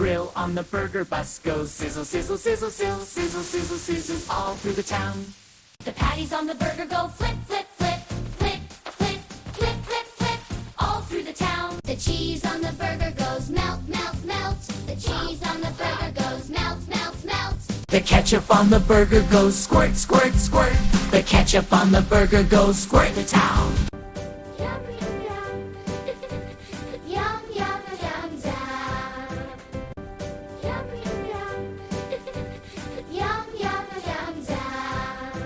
grill on the burger bus goes sizzle, sizzle, sizzle, sizzle, sizzle, sizzle, sizzle, all through the town. The patties on the burger go flip, flip, flip, flip, flip, flip, flip, flip, all through the town. The cheese on the burger goes melt, melt, melt. The cheese on the burger goes melt, melt, melt. The ketchup on the burger goes squirt, squirt, squirt. The ketchup on the burger goes squirt the town. Yum, yum, yum. Yum, yum, yum, yum. Yum, yum, yum. Yum, yum, yum, yum.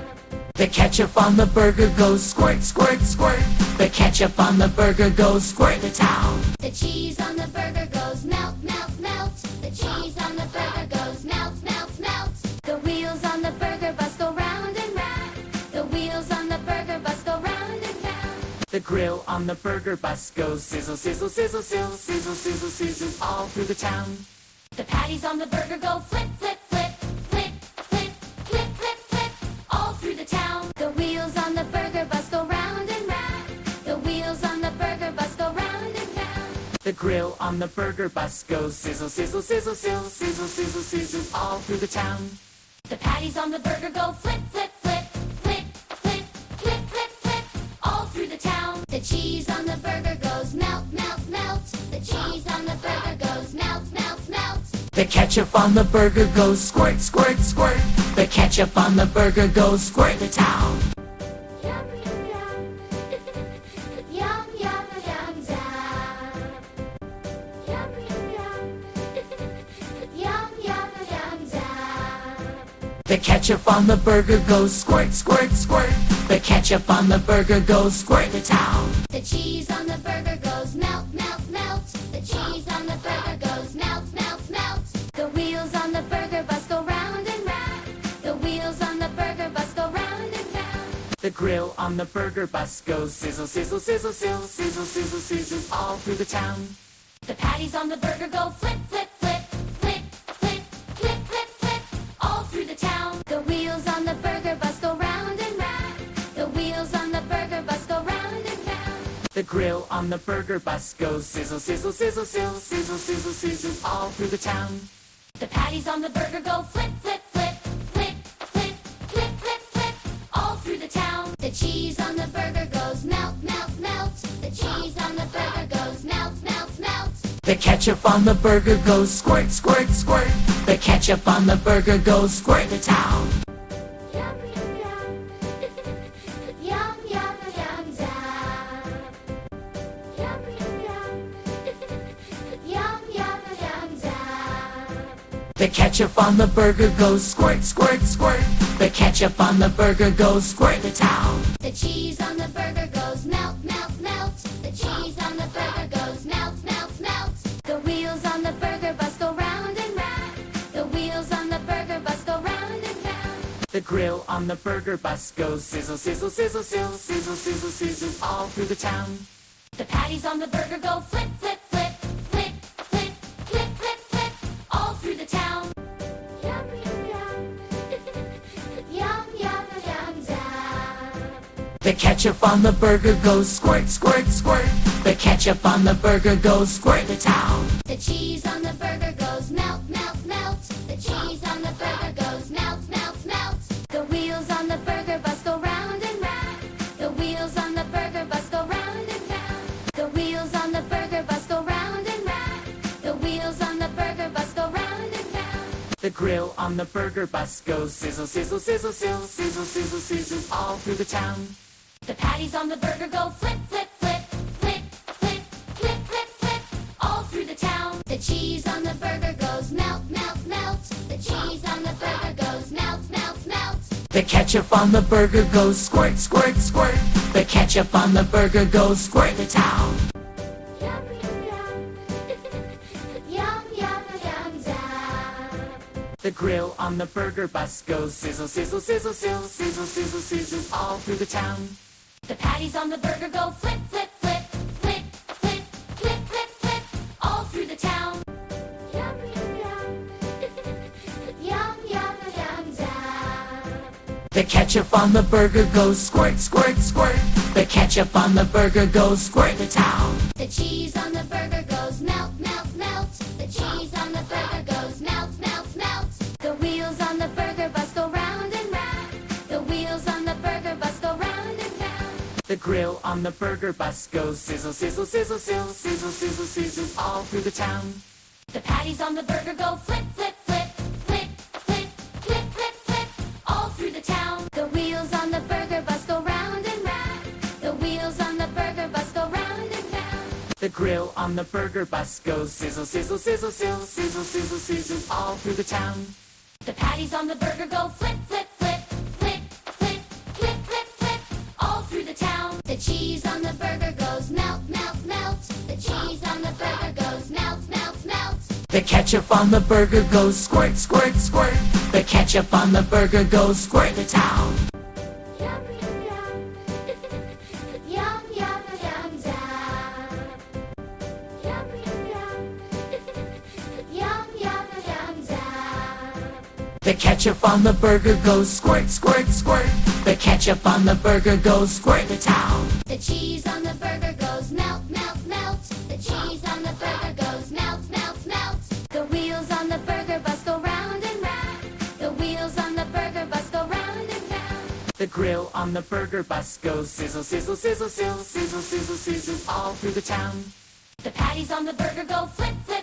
The ketchup on the burger goes squirt, squirt, squirt. The ketchup on the burger goes squirt the town. The cheese on the burger goes melt, melt, melt. The cheese on the burger goes melt, melt, melt. The wheels on the burger bus go round and round. The wheels on the burger bus go round and round. The grill on the burger bus goes sizzle, sizzle, sizzle, sizzle, sizzle, sizzle, sizzle, all through the town. The patties on the burger go flip, flip, flip, flip, flip, flip, flip, flip, all through the town. The wheels on the burger bus go round and round. The wheels on the burger bus go round and round. The grill on the burger bus goes sizzle, sizzle, sizzle, sizzle, sizzle, sizzle, sizzle, all through the town. The patties on the burger go flip, flip, flip, flip, flip, flip, flip, flip, all through the town. The cheese on the burger goes melt, melt, melt. The cheese on the burger goes melt, melt, melt. The ketchup on the burger goes squirt, squirt, squirt. The ketchup on the burger goes squirt the town. Yum, yum, yum. Yum, yum, yum, yum. Yum, yum, yum. Yum, yum, yum, yum. The ketchup on the burger goes squirt, squirt, squirt. The ketchup on the burger goes squirt the town. The cheese on the burger goes melt, melt, melt. The cheese on the burger goes melt, melt, melt. The wheels on the burger bus go round and round. The wheels on the burger bus go round and round. The grill on the burger bus goes sizzle, sizzle, sizzle, sizzle, sizzle, sizzle, sizzle, all through the town. The patties on the burger go flip, flip, flip, flip, flip, flip, flip, flip, all through the town. The wheels on the burger bus go round and round. The wheels on the burger bus go round and round. The grill on the burger bus goes sizzle, sizzle, sizzle, sizzle, sizzle, sizzle, sizzle, all through the town. The patties on the burger go flip, flip, flip, flip, flip, flip, flip, flip, all through the town. The cheese on the burger goes melt, melt, melt. The cheese on the burger goes melt, melt, melt. The ketchup on the burger goes squirt, squirt, squirt. The ketchup on the burger goes squirt the town. Yum, yum, yum. Yum, yum, yum, yum. Yum, yum, yum. Yum, yum, yum, yum. The ketchup on the burger goes squirt, squirt, squirt. The ketchup on the burger goes squirt the town. The cheese on the burger goes melt, melt, melt. The cheese on the burger goes melt, melt, melt. The wheels on the burger bus go round and round. The wheels on the burger bus go round and round. The grill on the burger bus goes sizzle, sizzle, sizzle, sizzle, sizzle, sizzle, sizzle, all through the town. The patties on the burger go flip, flip, flip, flip, flip, flip, flip, flip, all through the town. Yum, yum, yum. Yum, yum, yum, yum. The ketchup on the burger goes squirt, squirt, squirt. The ketchup on the burger goes squirt the town. The cheese on the burger goes melt, melt, melt. The cheese on the burger goes melt, melt, melt. The wheels on the burger bus go round and round. The wheels on the burger bus go round and round. The wheels on the burger bus go round and round. The wheels on the burger bus go round and round. The grill on the burger bus goes sizzle, sizzle, sizzle, sizzle, sizzle, sizzle, sizzle, all through the town. The patties on the burger go flip, flip, flip, flip, flip, flip, flip, flip, all through the town. The cheese on the burger goes melt, melt, melt. The cheese on the burger goes melt, melt, melt. The ketchup on the burger goes squirt, squirt, squirt. The ketchup on the burger goes squirt the town. Yum, yum, yum. Yum, yum, yum, yum. The grill on the burger bus goes sizzle, sizzle, sizzle, sizzle, sizzle, sizzle, sizzle, all through the town. The patties on the burger go flip, flip, flip, flip, flip, flip, flip, flip, all through the town. Yum, yum, yum. Yum, yum, yum, yum. The ketchup on the burger goes squirt, squirt, squirt. The ketchup on the burger goes squirt the town. The cheese on the burger goes melt, melt, melt. The cheese on the burger The grill on the burger bus goes sizzle, sizzle, sizzle, sizzle, sizzle, sizzle, sizzle, all through the town. The patties on the burger go flip, flip, flip, flip, flip, flip, flip, flip, all through the town. The wheels on the burger bus go round and round. The wheels on the burger bus go round and round. The grill on the burger bus goes sizzle, sizzle, sizzle, sizzle, sizzle, sizzle, sizzle, all through the town. The patties on the burger go flip, flip, flip, flip, flip, flip, flip, flip, all through the town. The cheese on the burger goes melt, melt, melt. The cheese on the burger goes melt, melt, melt. The ketchup on the burger goes squirt, squirt, squirt. The ketchup on the burger goes squirt the town. Yum, yum, yum. Yum, yum, yum, yum. Yum, yum, yum. Yum, yum, yum, yum. The ketchup on the burger goes squirt, squirt, squirt. The ketchup on the burger goes squirt the town. The cheese on the burger goes melt, melt, melt. The cheese on the burger goes melt, melt, melt. The wheels on the burger bus go round and round. The wheels on the burger bus go round and round. The grill on the burger bus goes sizzle, sizzle, sizzle, sizzle, sizzle, sizzle, sizzle, all through the town. The patties on the burger go flip, flip,